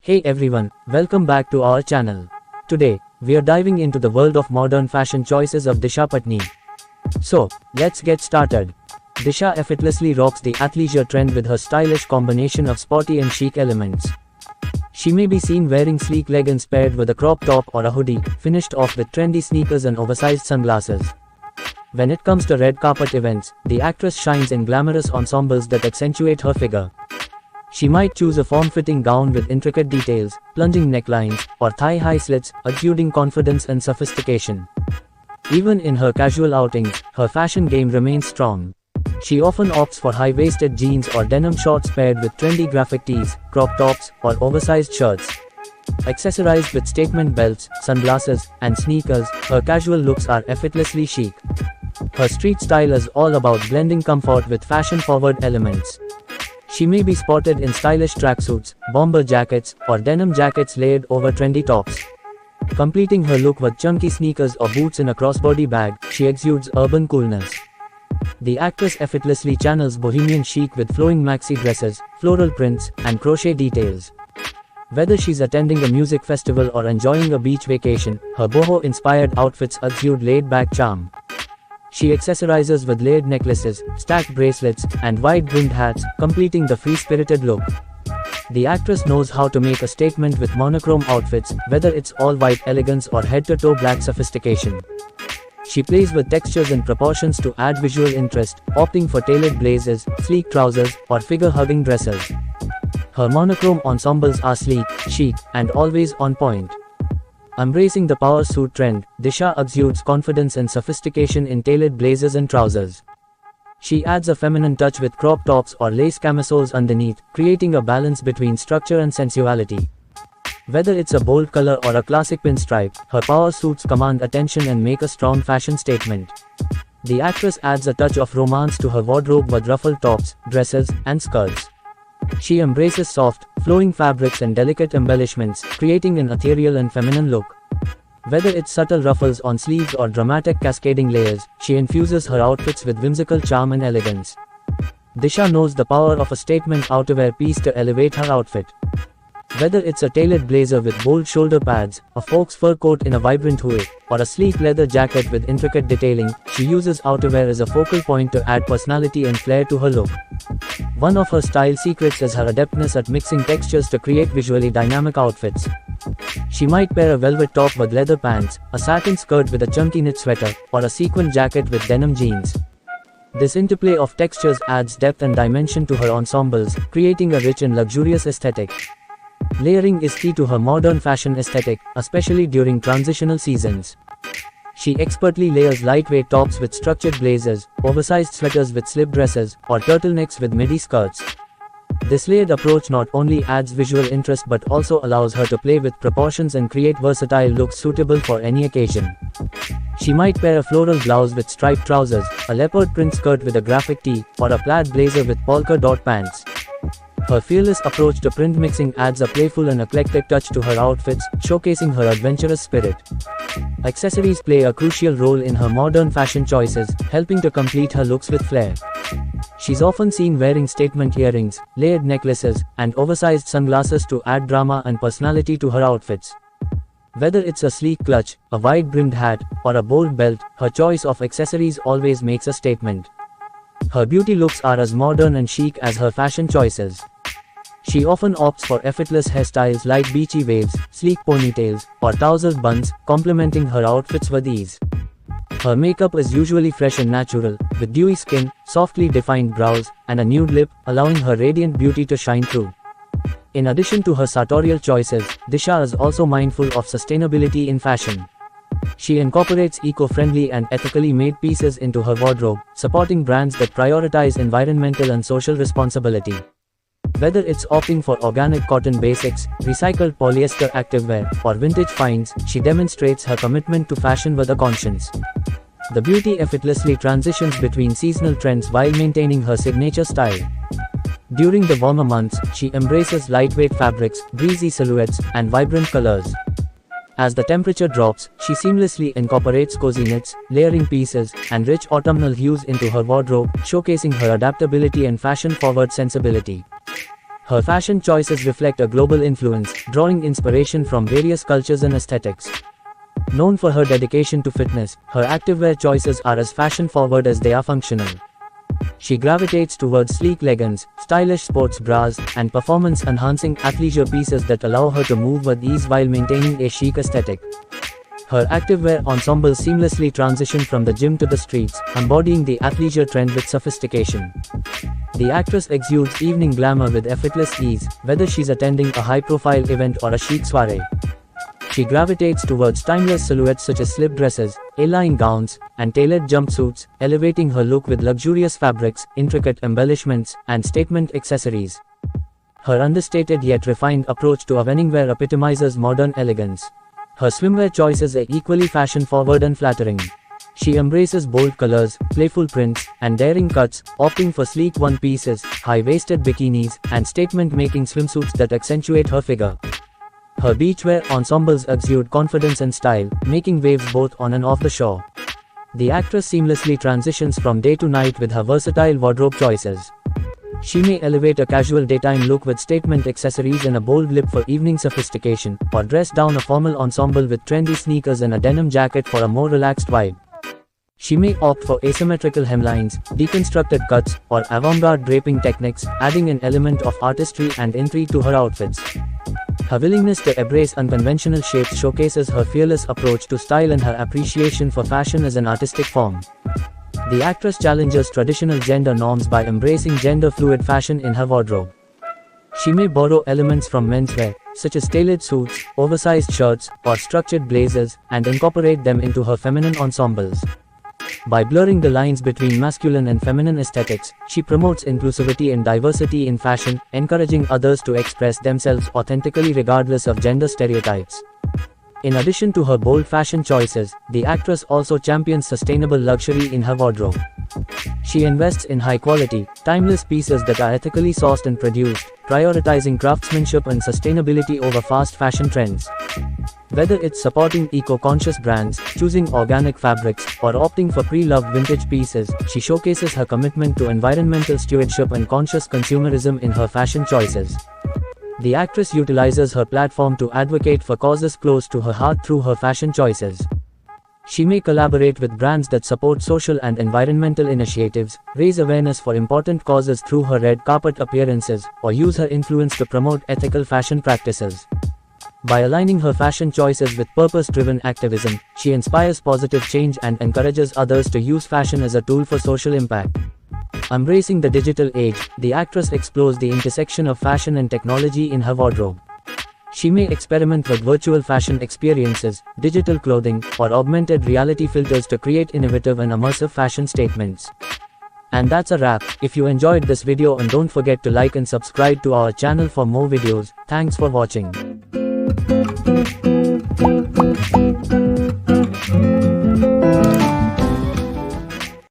Hey everyone, welcome back to our channel. Today, we are diving into the world of modern fashion choices of Disha Patni. So, let's get started. Disha effortlessly rocks the athleisure trend with her stylish combination of sporty and chic elements. She may be seen wearing sleek leggings paired with a crop top or a hoodie, finished off with trendy sneakers and oversized sunglasses. When it comes to red carpet events, the actress shines in glamorous ensembles that accentuate her figure. She might choose a form-fitting gown with intricate details, plunging necklines, or thigh-high slits, exuding confidence and sophistication. Even in her casual outings, her fashion game remains strong. She often opts for high-waisted jeans or denim shorts paired with trendy graphic tees, crop tops, or oversized shirts. Accessorized with statement belts, sunglasses, and sneakers, her casual looks are effortlessly chic. Her street style is all about blending comfort with fashion-forward elements. She may be spotted in stylish tracksuits, bomber jackets, or denim jackets layered over trendy tops. Completing her look with chunky sneakers or boots in a crossbody bag, she exudes urban coolness. The actress effortlessly channels bohemian chic with flowing maxi dresses, floral prints, and crochet details. Whether she's attending a music festival or enjoying a beach vacation, her boho-inspired outfits exude laid-back charm. She accessorizes with layered necklaces, stacked bracelets, and wide-brimmed hats, completing the free-spirited look. The actress knows how to make a statement with monochrome outfits, whether it's all-white elegance or head-to-toe black sophistication. She plays with textures and proportions to add visual interest, opting for tailored blazers, sleek trousers, or figure-hugging dresses. Her monochrome ensembles are sleek, chic, and always on point. Embracing the power suit trend, Disha exudes confidence and sophistication in tailored blazers and trousers. She adds a feminine touch with crop tops or lace camisoles underneath, creating a balance between structure and sensuality. Whether it's a bold color or a classic pinstripe, her power suits command attention and make a strong fashion statement. The actress adds a touch of romance to her wardrobe with ruffled tops, dresses, and skirts. She embraces soft, flowing fabrics and delicate embellishments, creating an ethereal and feminine look. Whether it's subtle ruffles on sleeves or dramatic cascading layers, she infuses her outfits with whimsical charm and elegance. Disha knows the power of a statement outerwear piece to elevate her outfit. Whether it's a tailored blazer with bold shoulder pads, a fox fur coat in a vibrant hue, or a sleek leather jacket with intricate detailing, she uses outerwear as a focal point to add personality and flair to her look. One of her style secrets is her adeptness at mixing textures to create visually dynamic outfits. She might pair a velvet top with leather pants, a satin skirt with a chunky knit sweater, or a sequin jacket with denim jeans. This interplay of textures adds depth and dimension to her ensembles, creating a rich and luxurious aesthetic. Layering is key to her modern fashion aesthetic, especially during transitional seasons. She expertly layers lightweight tops with structured blazers, oversized sweaters with slip dresses, or turtlenecks with midi skirts. This layered approach not only adds visual interest but also allows her to play with proportions and create versatile looks suitable for any occasion. She might pair a floral blouse with striped trousers, a leopard print skirt with a graphic tee, or a plaid blazer with polka dot pants. Her fearless approach to print mixing adds a playful and eclectic touch to her outfits, showcasing her adventurous spirit. Accessories play a crucial role in her modern fashion choices, helping to complete her looks with flair. She's often seen wearing statement earrings, layered necklaces, and oversized sunglasses to add drama and personality to her outfits. Whether it's a sleek clutch, a wide-brimmed hat, or a bold belt, her choice of accessories always makes a statement. Her beauty looks are as modern and chic as her fashion choices. She often opts for effortless hairstyles like beachy waves, sleek ponytails, or tousled buns, complementing her outfits with ease. Her makeup is usually fresh and natural, with dewy skin, softly defined brows, and a nude lip, allowing her radiant beauty to shine through. In addition to her sartorial choices, Disha is also mindful of sustainability in fashion. She incorporates eco-friendly and ethically made pieces into her wardrobe, supporting brands that prioritize environmental and social responsibility. Whether it's opting for organic cotton basics, recycled polyester activewear, or vintage finds, she demonstrates her commitment to fashion with a conscience. The beauty effortlessly transitions between seasonal trends while maintaining her signature style. During the warmer months, she embraces lightweight fabrics, breezy silhouettes, and vibrant colors. As the temperature drops, she seamlessly incorporates cozy knits, layering pieces, and rich autumnal hues into her wardrobe, showcasing her adaptability and fashion-forward sensibility. Her fashion choices reflect a global influence, drawing inspiration from various cultures and aesthetics. Known for her dedication to fitness, her activewear choices are as fashion-forward as they are functional. She gravitates towards sleek leggings, stylish sports bras, and performance-enhancing athleisure pieces that allow her to move with ease while maintaining a chic aesthetic. Her activewear ensembles seamlessly transition from the gym to the streets, embodying the athleisure trend with sophistication. The actress exudes evening glamour with effortless ease, whether she's attending a high-profile event or a chic soiree. She gravitates towards timeless silhouettes such as slip dresses, A-line gowns, and tailored jumpsuits, elevating her look with luxurious fabrics, intricate embellishments, and statement accessories. Her understated yet refined approach to evening wear epitomizes modern elegance. Her swimwear choices are equally fashion-forward and flattering. She embraces bold colors, playful prints, and daring cuts, opting for sleek one-pieces, high-waisted bikinis, and statement-making swimsuits that accentuate her figure. Her beachwear ensembles exude confidence and style, making waves both on and off the shore. The actress seamlessly transitions from day to night with her versatile wardrobe choices. She may elevate a casual daytime look with statement accessories and a bold lip for evening sophistication, or dress down a formal ensemble with trendy sneakers and a denim jacket for a more relaxed vibe. She may opt for asymmetrical hemlines, deconstructed cuts, or avant-garde draping techniques, adding an element of artistry and intrigue to her outfits. Her willingness to embrace unconventional shapes showcases her fearless approach to style and her appreciation for fashion as an artistic form. The actress challenges traditional gender norms by embracing gender-fluid fashion in her wardrobe. She may borrow elements from menswear, such as tailored suits, oversized shirts, or structured blazers, and incorporate them into her feminine ensembles. By blurring the lines between masculine and feminine aesthetics, she promotes inclusivity and diversity in fashion, encouraging others to express themselves authentically regardless of gender stereotypes. In addition to her bold fashion choices, the actress also champions sustainable luxury in her wardrobe. She invests in high-quality, timeless pieces that are ethically sourced and produced, prioritizing craftsmanship and sustainability over fast fashion trends. Whether it's supporting eco-conscious brands, choosing organic fabrics, or opting for pre-loved vintage pieces, she showcases her commitment to environmental stewardship and conscious consumerism in her fashion choices. The actress utilizes her platform to advocate for causes close to her heart through her fashion choices. She may collaborate with brands that support social and environmental initiatives, raise awareness for important causes through her red carpet appearances, or use her influence to promote ethical fashion practices. By aligning her fashion choices with purpose-driven activism, she inspires positive change and encourages others to use fashion as a tool for social impact. Embracing the digital age, the actress explores the intersection of fashion and technology in her wardrobe. She may experiment with virtual fashion experiences, digital clothing, or augmented reality filters to create innovative and immersive fashion statements. And that's a wrap. If you enjoyed this video, and don't forget to like and subscribe to our channel for more videos. Thanks for watching.